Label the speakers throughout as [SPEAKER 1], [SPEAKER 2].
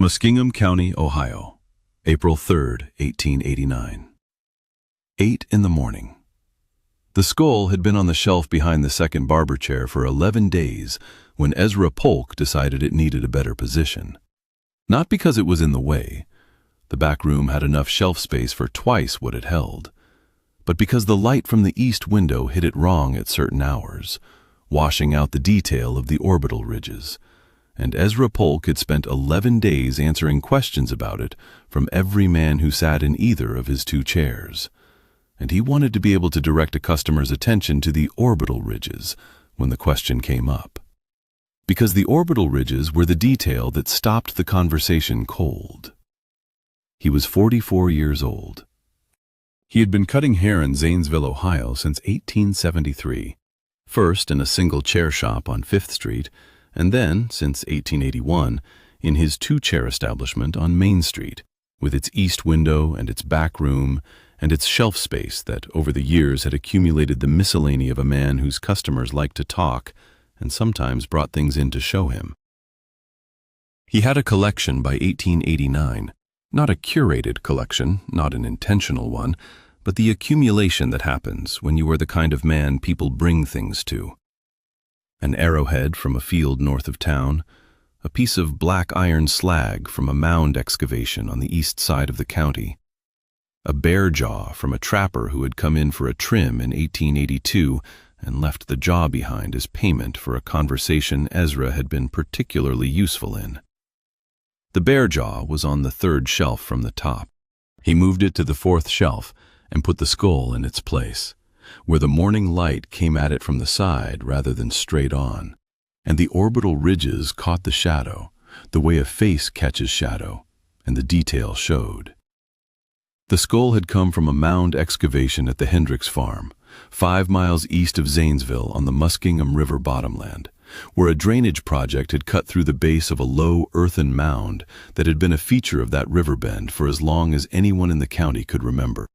[SPEAKER 1] Muskingum County, Ohio, April 3, 1889. 8 in the morning. The skull had been on the shelf behind the second Barber chair for 11 days when Ezra Polk decided it needed a better position. Not because it was in the way. The back room had enough shelf space for twice what it held, but because the light from the east window hit it wrong at certain hours, washing out the detail of the orbital ridges. And Ezra Polk had spent 11 days answering questions about it from every man who sat in either of his two chairs. And he wanted to be able to direct a customer's attention to the orbital ridges when the question came up. Because the orbital ridges were the detail that stopped the conversation cold. He was 44 years old. He had been cutting hair in Zanesville, Ohio since 1873, first in a single chair shop on 5th Street, and then, since 1881, in his two-chair establishment on Main Street, with its east window and its back room and its shelf space that over the years had accumulated the miscellany of a man whose customers liked to talk and sometimes brought things in to show him. He had a collection by 1889, not a curated collection, not an intentional one, but the accumulation that happens when you are the kind of man people bring things to. An arrowhead from a field north of town, a piece of black iron slag from a mound excavation on the east side of the county, a bear jaw from a trapper who had come in for a trim in 1882 and left the jaw behind as payment for a conversation Ezra had been particularly useful in. The bear jaw was on the third shelf from the top. He moved it to the fourth shelf and put the skull in its place, where the morning light came at it from the side rather than straight on, and the orbital ridges caught the shadow, the way a face catches shadow, and the detail showed. The skull had come from a mound excavation at the Hendricks farm, 5 miles east of Zanesville on the Muskingum River bottomland, where a drainage project had cut through the base of a low earthen mound that had been a feature of that river bend for as long as anyone in the county could remember.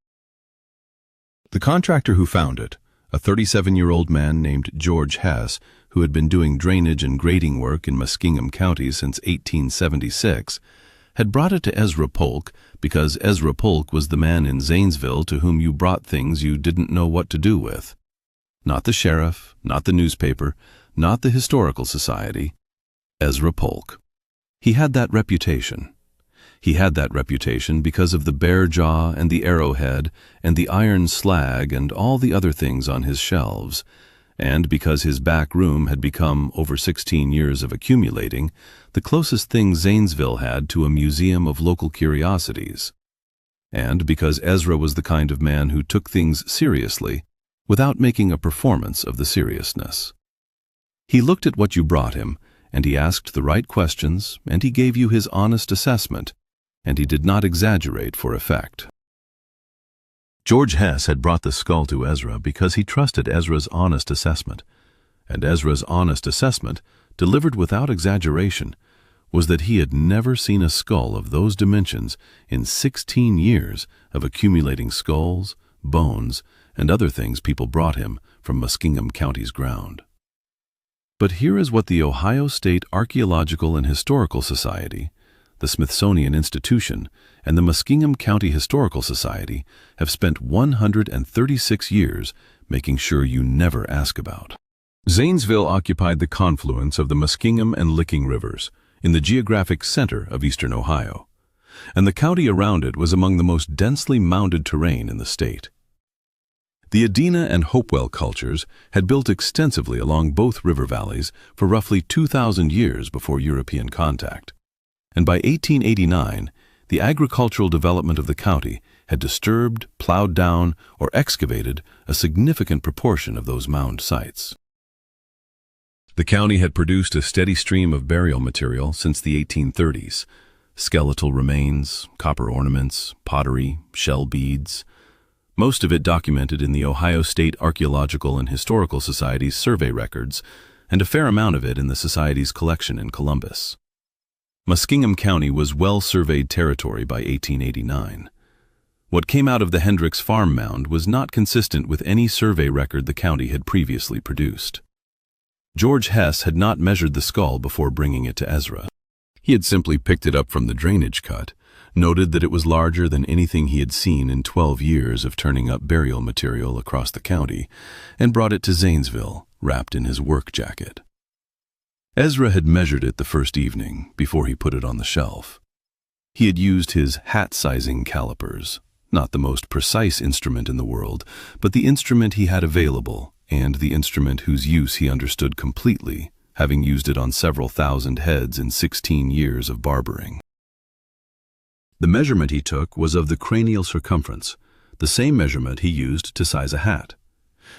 [SPEAKER 1] The contractor who found it, a 37-year-old man named George Hess, who had been doing drainage and grading work in Muskingum County since 1876, had brought it to Ezra Polk because Ezra Polk was the man in Zanesville to whom you brought things you didn't know what to do with. Not the sheriff, not the newspaper, not the historical society. Ezra Polk. He had that reputation. He had that reputation because of the bear jaw and the arrowhead and the iron slag and all the other things on his shelves, and because his back room had become, over 16 years of accumulating, the closest thing Zanesville had to a museum of local curiosities, and because Ezra was the kind of man who took things seriously without making a performance of the seriousness. He looked at what you brought him, and he asked the right questions, and he gave you his honest assessment, and he did not exaggerate for effect. George Hess had brought the skull to Ezra because he trusted Ezra's honest assessment, and Ezra's honest assessment, delivered without exaggeration, was that he had never seen a skull of those dimensions in 16 years of accumulating skulls, bones, and other things people brought him from Muskingum County's ground. But here is what the Ohio State Archaeological and Historical Society, the Smithsonian Institution, and the Muskingum County Historical Society have spent 136 years making sure you never ask about. Zanesville occupied the confluence of the Muskingum and Licking rivers in the geographic center of eastern Ohio, and the county around it was among the most densely mounded terrain in the state. The Adena and Hopewell cultures had built extensively along both river valleys for roughly 2,000 years before European contact, and by 1889, the agricultural development of the county had disturbed, plowed down, or excavated a significant proportion of those mound sites. The county had produced a steady stream of burial material since the 1830s: skeletal remains, copper ornaments, pottery, shell beads, most of it documented in the Ohio State Archaeological and Historical Society's survey records, and a fair amount of it in the Society's collection in Columbus. Muskingum County was well-surveyed territory by 1889. What came out of the Hendricks farm mound was not consistent with any survey record the county had previously produced. George Hess had not measured the skull before bringing it to Ezra. He had simply picked it up from the drainage cut, noted that it was larger than anything he had seen in 12 years of turning up burial material across the county, and brought it to Zanesville, wrapped in his work jacket. Ezra had measured it the first evening, before he put it on the shelf. He had used his hat-sizing calipers, not the most precise instrument in the world, but the instrument he had available, and the instrument whose use he understood completely, having used it on several thousand heads in 16 years of barbering. The measurement he took was of the cranial circumference, the same measurement he used to size a hat,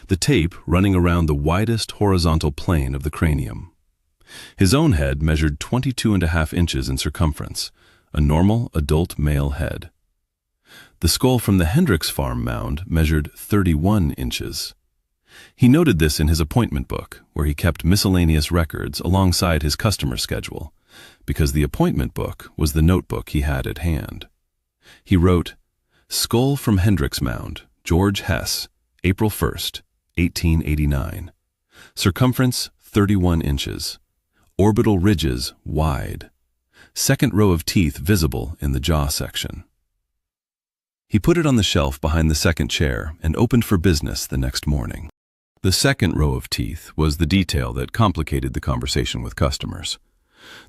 [SPEAKER 1] the tape running around the widest horizontal plane of the cranium. His own head measured 22.5 inches in circumference, a normal adult male head. The skull from the Hendricks farm mound measured 31 inches. He noted this in his appointment book, where he kept miscellaneous records alongside his customer schedule, because the appointment book was the notebook he had at hand. He wrote, "Skull from Hendricks Mound, George Hess, April 1st, 1889. Circumference 31 inches. Orbital ridges wide. Second row of teeth visible in the jaw section." He put it on the shelf behind the second chair and opened for business the next morning. The second row of teeth was the detail that complicated the conversation with customers.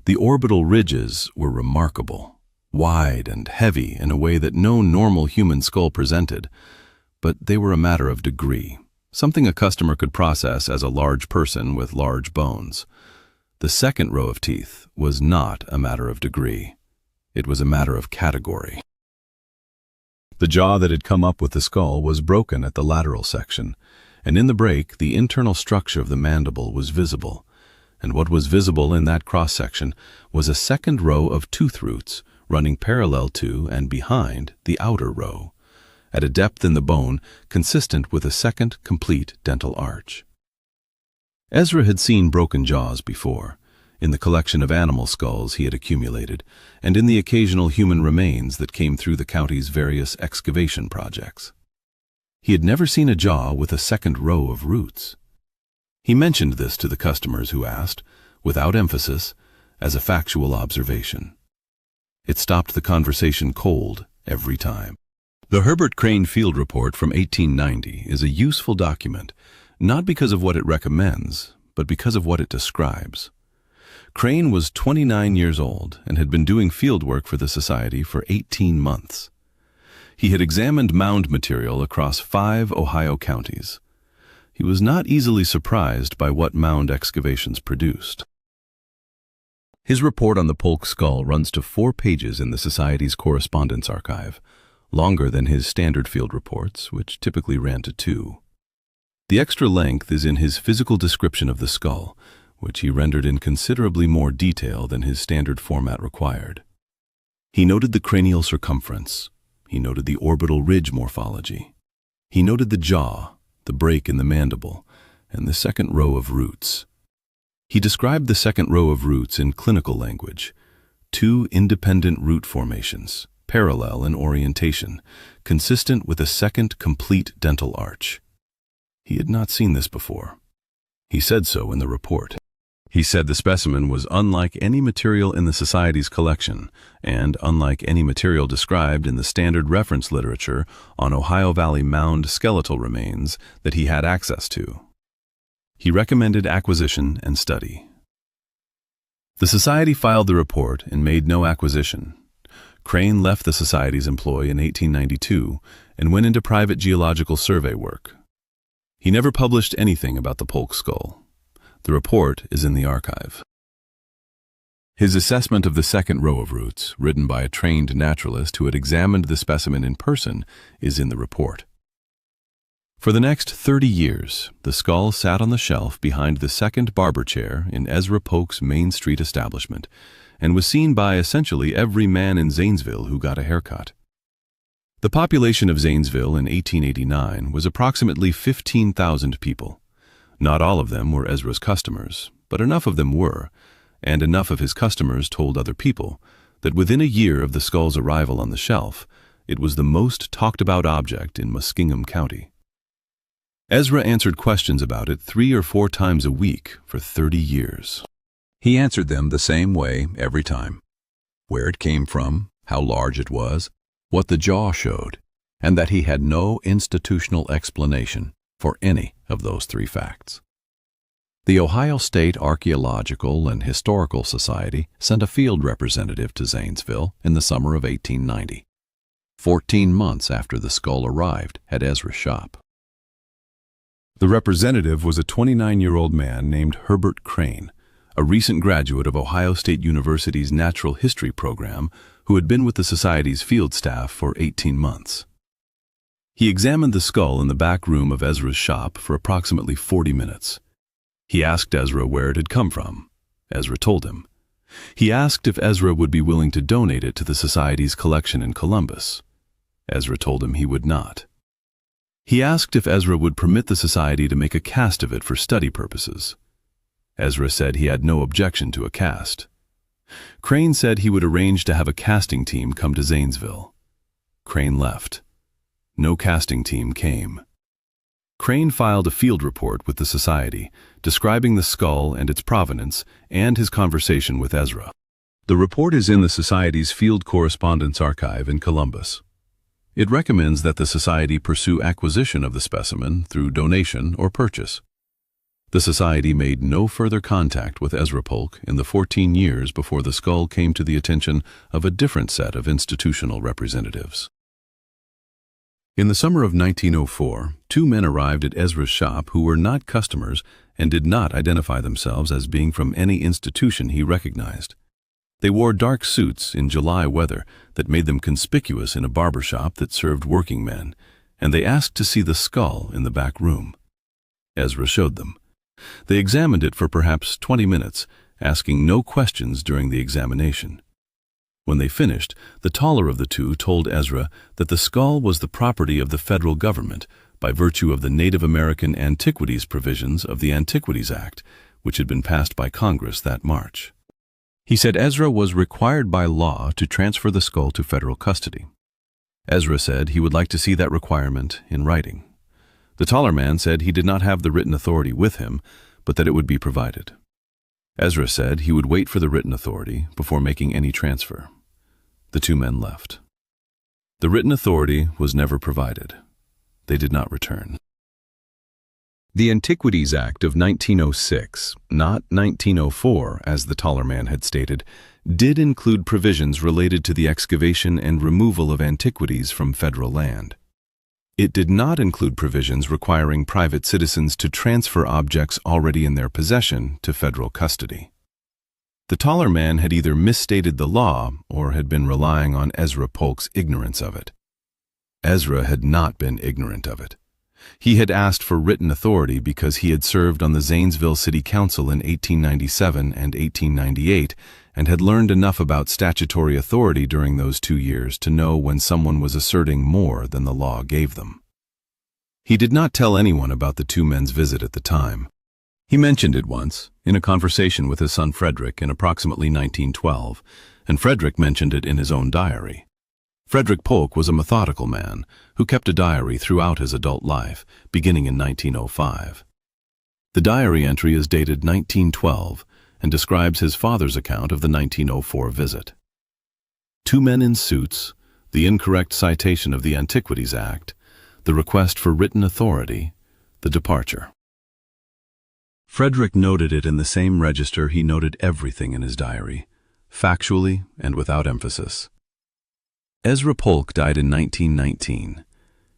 [SPEAKER 1] The orbital ridges were remarkable, wide and heavy in a way that no normal human skull presented, but they were a matter of degree, something a customer could process as a large person with large bones. The second row of teeth was not a matter of degree. It was a matter of category. The jaw that had come up with the skull was broken at the lateral section, and in the break the internal structure of the mandible was visible, and what was visible in that cross-section was a second row of tooth roots running parallel to and behind the outer row, at a depth in the bone consistent with a second complete dental arch. Ezra had seen broken jaws before, in the collection of animal skulls he had accumulated, and in the occasional human remains that came through the county's various excavation projects. He had never seen a jaw with a second row of roots. He mentioned this to the customers who asked, without emphasis, as a factual observation. It stopped the conversation cold every time. The Herbert Crane Field Report from 1890 is a useful document, not because of what it recommends, but because of what it describes. Crane was 29 years old and had been doing field work for the Society for 18 months. He had examined mound material across 5 Ohio counties. He was not easily surprised by what mound excavations produced. His report on the Polk skull runs to 4 pages in the Society's correspondence archive, longer than his standard field reports, which typically ran to 2. The extra length is in his physical description of the skull, which he rendered in considerably more detail than his standard format required. He noted the cranial circumference. He noted the orbital ridge morphology. He noted the jaw, the break in the mandible, and the second row of roots. He described the second row of roots in clinical language: 2 independent root formations, parallel in orientation, consistent with a second complete dental arch. He had not seen this before. He said so in the report. He said the specimen was unlike any material in the Society's collection, and unlike any material described in the standard reference literature on Ohio Valley mound skeletal remains that he had access to. He recommended acquisition and study. The Society filed the report and made no acquisition. Crane left the Society's employ in 1892 and went into private geological survey work. He never published anything about the Polk skull. The report is in the archive. His assessment of the second row of roots, written by a trained naturalist who had examined the specimen in person, is in the report. For the next 30 years, the skull sat on the shelf behind the second barber chair in Ezra Polk's Main Street establishment and was seen by essentially every man in Zanesville who got a haircut. The population of Zanesville in 1889 was approximately 15,000 people. Not all of them were Ezra's customers, but enough of them were, and enough of his customers told other people, that within a year of the skull's arrival on the shelf, it was the most talked-about object in Muskingum County. Ezra answered questions about it 3 or 4 times a week for 30 years. He answered them the same way every time. where it came from, how large it was, what the jaw showed, and that he had no institutional explanation for any of those three facts. The Ohio State Archaeological and Historical Society sent a field representative to Zanesville in the summer of 1890, 14 months after the skull arrived at Ezra's shop. The representative was a 29-year-old man named Herbert Crane, a recent graduate of Ohio State University's Natural History program who had been with the Society's field staff for 18 months. He examined the skull in the back room of Ezra's shop for approximately 40 minutes. He asked Ezra where it had come from. Ezra told him. He asked if Ezra would be willing to donate it to the Society's collection in Columbus. Ezra told him he would not. He asked if Ezra would permit the Society to make a cast of it for study purposes. Ezra said he had no objection to a cast. Crane said he would arrange to have a casting team come to Zanesville. Crane left. No casting team came. Crane filed a field report with the Society, describing the skull and its provenance and his conversation with Ezra. The report is in the Society's Field Correspondence Archive in Columbus. It recommends that the Society pursue acquisition of the specimen through donation or purchase. The Society made no further contact with Ezra Polk in the 14 years before the skull came to the attention of a different set of institutional representatives. In the summer of 1904, two men arrived at Ezra's shop who were not customers and did not identify themselves as being from any institution he recognized. They wore dark suits in July weather that made them conspicuous in a barber shop that served working men, and they asked to see the skull in the back room. Ezra showed them. They examined it for perhaps 20 minutes, asking no questions during the examination. When they finished, the taller of the two told Ezra that the skull was the property of the federal government by virtue of the Native American Antiquities provisions of the Antiquities Act, which had been passed by Congress that March. He said Ezra was required by law to transfer the skull to federal custody. Ezra said he would like to see that requirement in writing. The taller man said he did not have the written authority with him, but that it would be provided. Ezra said he would wait for the written authority before making any transfer. The two men left. The written authority was never provided. They did not return. The Antiquities Act of 1906, not 1904, as the taller man had stated, did include provisions related to the excavation and removal of antiquities from federal land. It did not include provisions requiring private citizens to transfer objects already in their possession to federal custody. The taller man had either misstated the law or had been relying on Ezra Polk's ignorance of it. Ezra had not been ignorant of it. He had asked for written authority because he had served on the Zanesville City Council in 1897 and 1898 and had learned enough about statutory authority during those 2 years to know when someone was asserting more than the law gave them. He did not tell anyone about the two men's visit at the time. He mentioned it once, in a conversation with his son Frederick in approximately 1912, and Frederick mentioned it in his own diary. Frederick Polk was a methodical man who kept a diary throughout his adult life, beginning in 1905. The diary entry is dated 1912 and describes his father's account of the 1904 visit. Two men in suits, the incorrect citation of the Antiquities Act, the request for written authority, the departure. Frederick noted it in the same register he noted everything in his diary, factually and without emphasis. Ezra Polk died in 1919.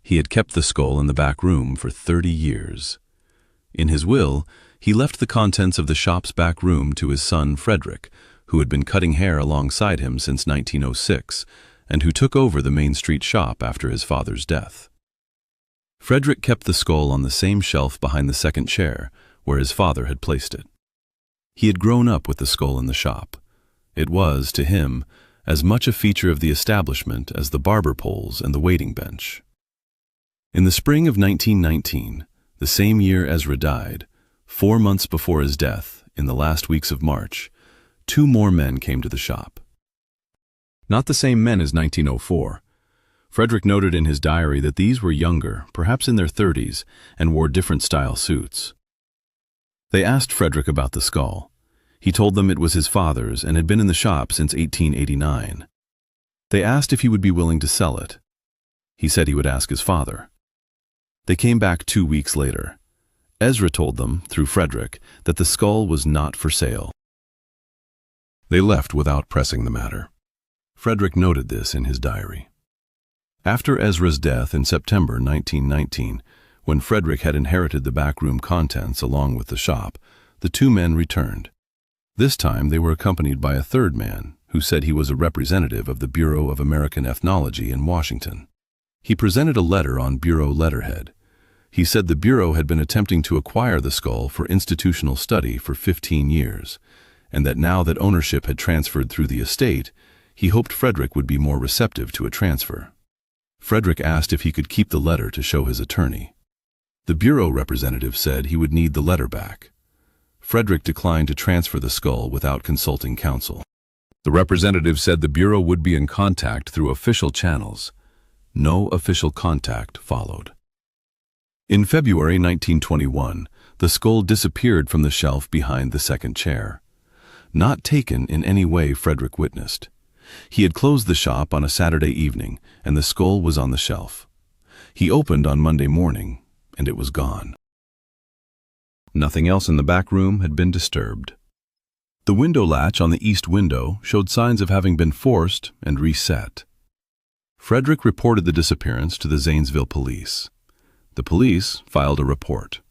[SPEAKER 1] He had kept the skull in the back room for 30 years. In his will, he left the contents of the shop's back room to his son Frederick, who had been cutting hair alongside him since 1906, and who took over the Main Street shop after his father's death. Frederick kept the skull on the same shelf behind the second chair, where his father had placed it. He had grown up with the skull in the shop. It was, to him, as much a feature of the establishment as the barber poles and the waiting bench. In the spring of 1919, the same year Ezra died, 4 months before his death, in the last weeks of March, 2 more men came to the shop. Not the same men as 1904. Frederick noted in his diary that these were younger, perhaps in their 30s, and wore different style suits. They asked Frederick about the skull. He told them it was his father's and had been in the shop since 1889. They asked if he would be willing to sell it. He said he would ask his father. They came back 2 weeks later. Ezra told them, through Frederick, that the skull was not for sale. They left without pressing the matter. Frederick noted this in his diary. After Ezra's death in September 1919, when Frederick had inherited the backroom contents along with the shop, the two men returned. This time they were accompanied by a third man who said he was a representative of the Bureau of American Ethnology in Washington. He presented a letter on Bureau letterhead. He said the Bureau had been attempting to acquire the skull for institutional study for 15 years, and that now that ownership had transferred through the estate, he hoped Frederick would be more receptive to a transfer. Frederick asked if he could keep the letter to show his attorney. The Bureau representative said he would need the letter back. Frederick declined to transfer the skull without consulting counsel. The representative said the Bureau would be in contact through official channels. No official contact followed. In February 1921, the skull disappeared from the shelf behind the second chair. Not taken in any way, Frederick witnessed. He had closed the shop on a Saturday evening, and the skull was on the shelf. He opened on Monday morning, and it was gone. Nothing else in the back room had been disturbed. The window latch on the east window showed signs of having been forced and reset. Frederick reported the disappearance to the Zanesville police. The police filed a report.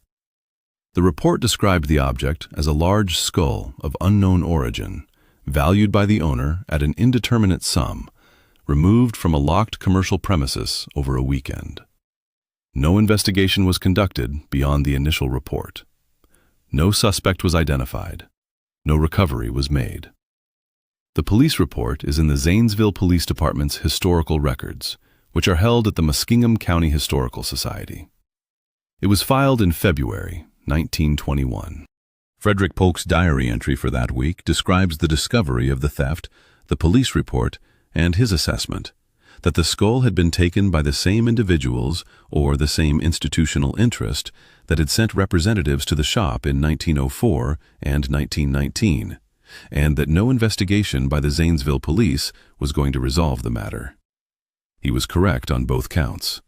[SPEAKER 1] The report described the object as a large skull of unknown origin, valued by the owner at an indeterminate sum, removed from a locked commercial premises over a weekend. No investigation was conducted beyond the initial report. No suspect was identified. No recovery was made. The police report is in the Zanesville Police Department's historical records, which are held at the Muskingum County Historical Society. It was filed in February 1921. Frederick Polk's diary entry for that week describes the discovery of the theft, the police report, and his assessment that the skull had been taken by the same individuals or the same institutional interest that had sent representatives to the shop in 1904 and 1919, and that no investigation by the Zanesville police was going to resolve the matter. He was correct on both counts.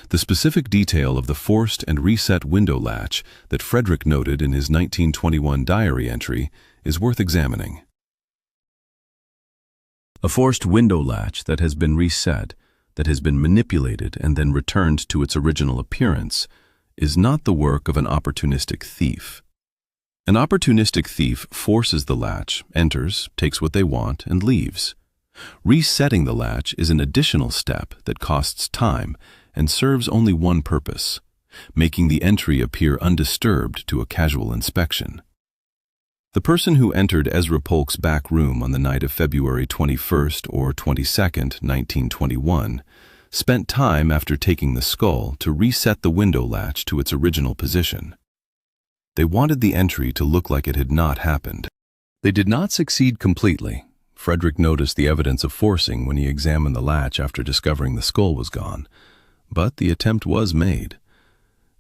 [SPEAKER 1] The specific detail of the forced and reset window latch that Frederick noted in his 1921 diary entry is worth examining. A forced window latch that has been reset, that has been manipulated and then returned to its original appearance, is not the work of an opportunistic thief. An opportunistic thief forces the latch, enters, takes what they want, and leaves. Resetting the latch is an additional step that costs time and serves only one purpose, making the entry appear undisturbed to a casual inspection. The person who entered Ezra Polk's back room on the night of February 21st or 22nd, 1921, spent time after taking the skull to reset the window latch to its original position. They wanted the entry to look like it had not happened. They did not succeed completely. Frederick noticed the evidence of forcing when he examined the latch after discovering the skull was gone, but the attempt was made.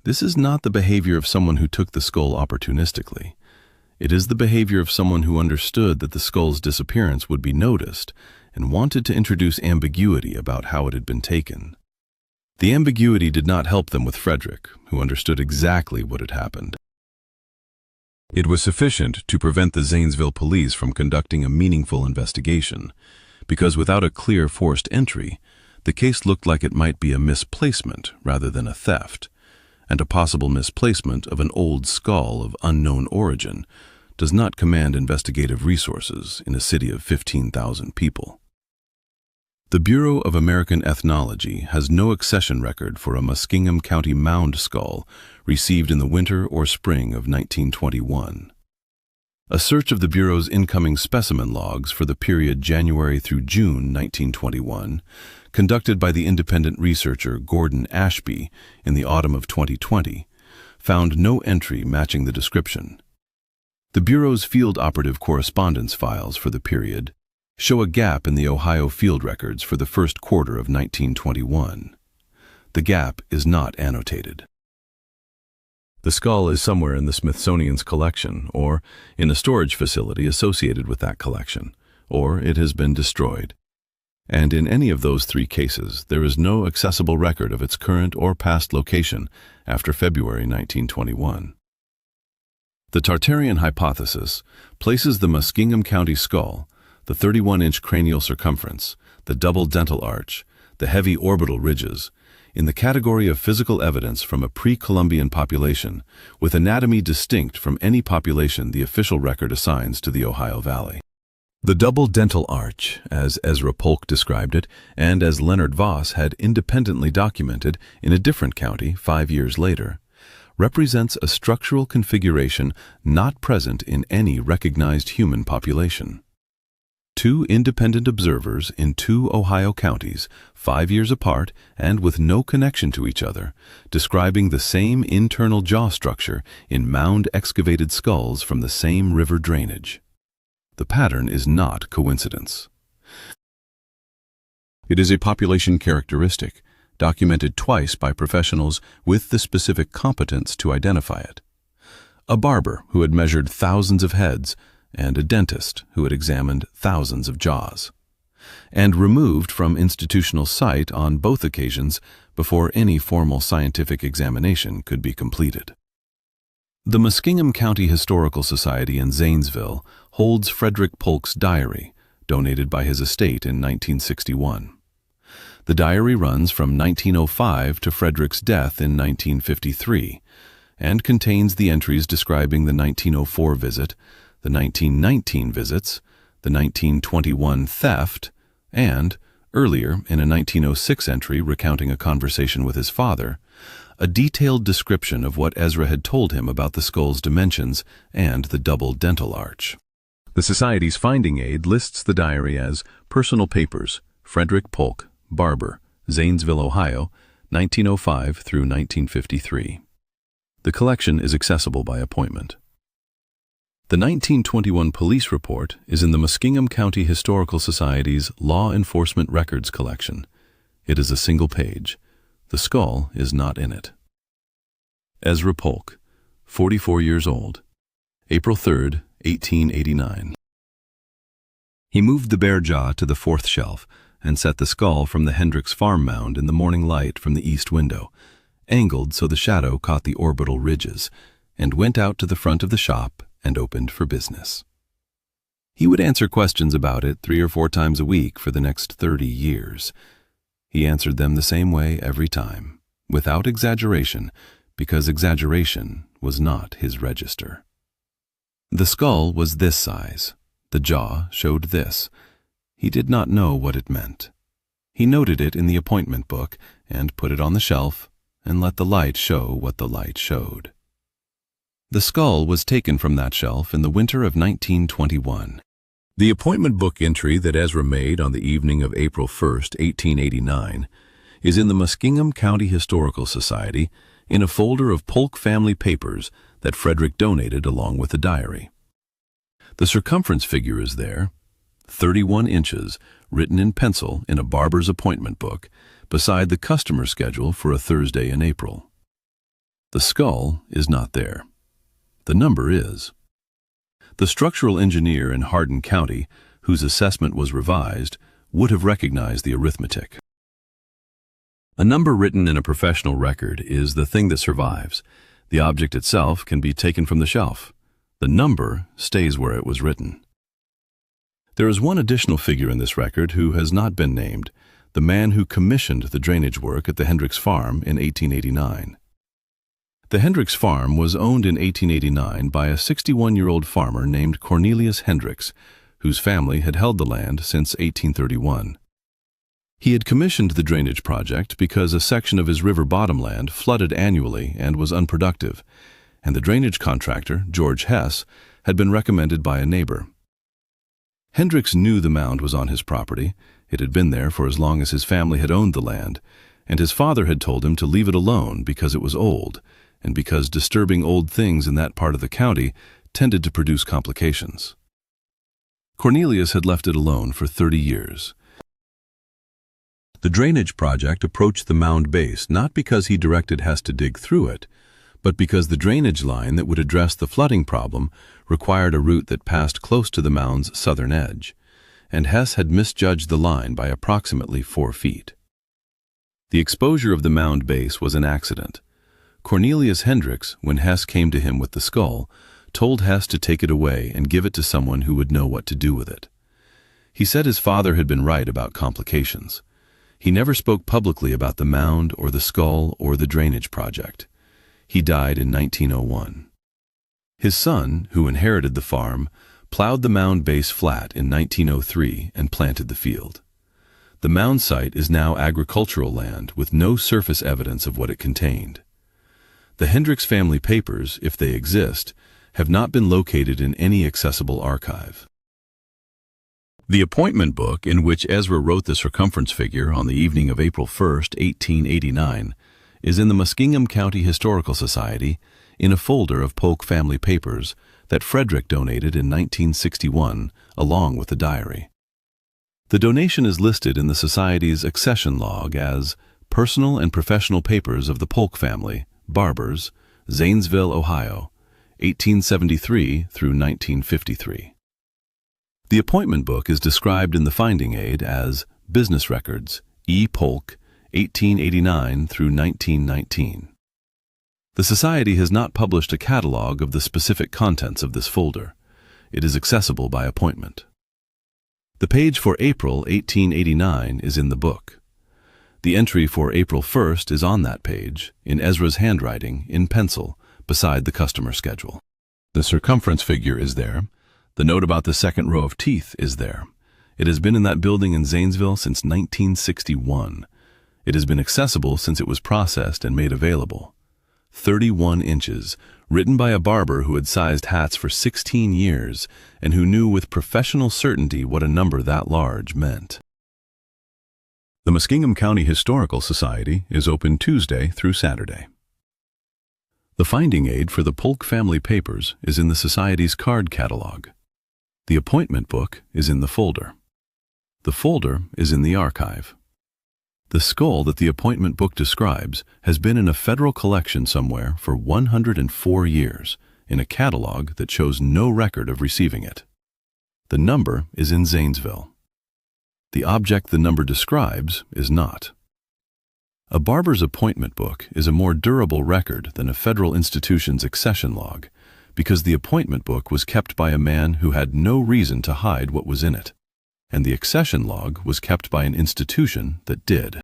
[SPEAKER 1] This is not the behavior of someone who took the skull opportunistically. It is the behavior of someone who understood that the skull's disappearance would be noticed and wanted to introduce ambiguity about how it had been taken. The ambiguity did not help them with Frederick, who understood exactly what had happened. It was sufficient to prevent the Zanesville police from conducting a meaningful investigation, because without a clear forced entry, the case looked like it might be a misplacement rather than a theft, and a possible misplacement of an old skull of unknown origin does not command investigative resources in a city of 15,000 people. The Bureau of American Ethnology has no accession record for a Muskingum County mound skull received in the winter or spring of 1921. A search of the Bureau's incoming specimen logs for the period January through June 1921, conducted by the independent researcher Gordon Ashby in the autumn of 2020, found no entry matching the description. The Bureau's field operative correspondence files for the period show a gap in the Ohio field records for the first quarter of 1921. The gap is not annotated. The skull is somewhere in the Smithsonian's collection, or in a storage facility associated with that collection, or it has been destroyed. And in any of those three cases, there is no accessible record of its current or past location after February 1921. The Tartarian hypothesis places the Muskingum County skull, the 31-inch cranial circumference, the double dental arch, the heavy orbital ridges, in the category of physical evidence from a pre-Columbian population, with anatomy distinct from any population the official record assigns to the Ohio Valley. The double dental arch, as Ezra Polk described it, and as Leonard Voss had independently documented in a different county 5 years later, represents a structural configuration not present in any recognized human population. Two independent observers in 2 Ohio counties, 5 years apart and with no connection to each other, describing the same internal jaw structure in mound-excavated skulls from the same river drainage. The pattern is not coincidence. It is a population characteristic, documented twice by professionals with the specific competence to identify it. A barber who had measured thousands of heads, and a dentist who had examined thousands of jaws, and removed from institutional sight on both occasions before any formal scientific examination could be completed. The Muskingum County Historical Society in Zanesville holds Frederick Polk's diary, donated by his estate in 1961. The diary runs from 1905 to Frederick's death in 1953, and contains the entries describing the 1904 visit, the 1919 visits, the 1921 theft, and, earlier in a 1906 entry recounting a conversation with his father, a detailed description of what Ezra had told him about the skull's dimensions and the double dental arch. The Society's finding aid lists the diary as Personal Papers, Frederick Polk, Barber, Zanesville, Ohio, 1905 through 1953. The collection is accessible by appointment. The 1921 police report is in the Muskingum County Historical Society's Law Enforcement Records collection. It is a single page. The skull is not in it. Ezra Polk, 44 years old, April 3, 1889. He moved the bear jaw to the 4th shelf and set the skull from the Hendricks farm mound in the morning light from the east window, angled so the shadow caught the orbital ridges, and went out to the front of the shop and opened for business. He would answer questions about it 3 or 4 times a week for the next 30 years. He answered them the same way every time, without exaggeration, because exaggeration was not his register. The skull was this size. The jaw showed this. He did not know what it meant. He noted it in the appointment book and put it on the shelf and let the light show what the light showed. The skull was taken from that shelf in the winter of 1921. The appointment book entry that Ezra made on the evening of April 1, 1889, is in the Muskingum County Historical Society in a folder of Polk family papers that Frederick donated along with the diary. The circumference figure is there, 31 inches, written in pencil in a barber's appointment book, beside the customer schedule for a Thursday in April. The skull is not there. The number is. The structural engineer in Hardin County, whose assessment was revised, would have recognized the arithmetic. A number written in a professional record is the thing that survives. The object itself can be taken from the shelf. The number stays where it was written. There is one additional figure in this record who has not been named, the man who commissioned the drainage work at the Hendricks farm in 1889. The Hendricks farm was owned in 1889 by a 61-year-old farmer named Cornelius Hendricks, whose family had held the land since 1831. He had commissioned the drainage project because a section of his river bottomland flooded annually and was unproductive, and the drainage contractor, George Hess, had been recommended by a neighbor. Hendricks knew the mound was on his property. It had been there for as long as his family had owned the land, and his father had told him to leave it alone because it was old, and because disturbing old things in that part of the county tended to produce complications. Cornelius had left it alone for 30 years. The drainage project approached the mound base not because he directed Hess to dig through it, but because the drainage line that would address the flooding problem required a route that passed close to the mound's southern edge, and Hess had misjudged the line by approximately 4 feet. The exposure of the mound base was an accident. Cornelius Hendricks, when Hess came to him with the skull, told Hess to take it away and give it to someone who would know what to do with it. He said his father had been right about complications. He never spoke publicly about the mound or the skull or the drainage project. He died in 1901. His son, who inherited the farm, plowed the mound base flat in 1903 and planted the field. The mound site is now agricultural land with no surface evidence of what it contained. The Hendricks family papers, if they exist, have not been located in any accessible archive. The appointment book in which Ezra wrote the circumference figure on the evening of April 1, 1889, is in the Muskingum County Historical Society in a folder of Polk family papers that Frederick donated in 1961 along with the diary. The donation is listed in the Society's accession log as Personal and Professional Papers of the Polk Family, Barbers, Zanesville, Ohio, 1873 through 1953. The appointment book is described in the finding aid as Business Records, E. Polk, 1889 through 1919. The Society has not published a catalog of the specific contents of this folder. It is accessible by appointment. The page for April 1889 is in the book. The entry for April 1st is on that page, in Ezra's handwriting, in pencil, beside the customer schedule. The circumference figure is there. The note about the second row of teeth is there. It has been in that building in Zanesville since 1961. It has been accessible since it was processed and made available. 31 inches, written by a barber who had sized hats for 16 years and who knew with professional certainty what a number that large meant. The Muskingum County Historical Society is open Tuesday through Saturday. The finding aid for the Polk family papers is in the Society's card catalog. The appointment book is in the folder. The folder is in the archive. The skull that the appointment book describes has been in a federal collection somewhere for 104 years, in a catalog that shows no record of receiving it. The number is in Zanesville. The object the number describes is not. A barber's appointment book is a more durable record than a federal institution's accession log, because the appointment book was kept by a man who had no reason to hide what was in it, and the accession log was kept by an institution that did.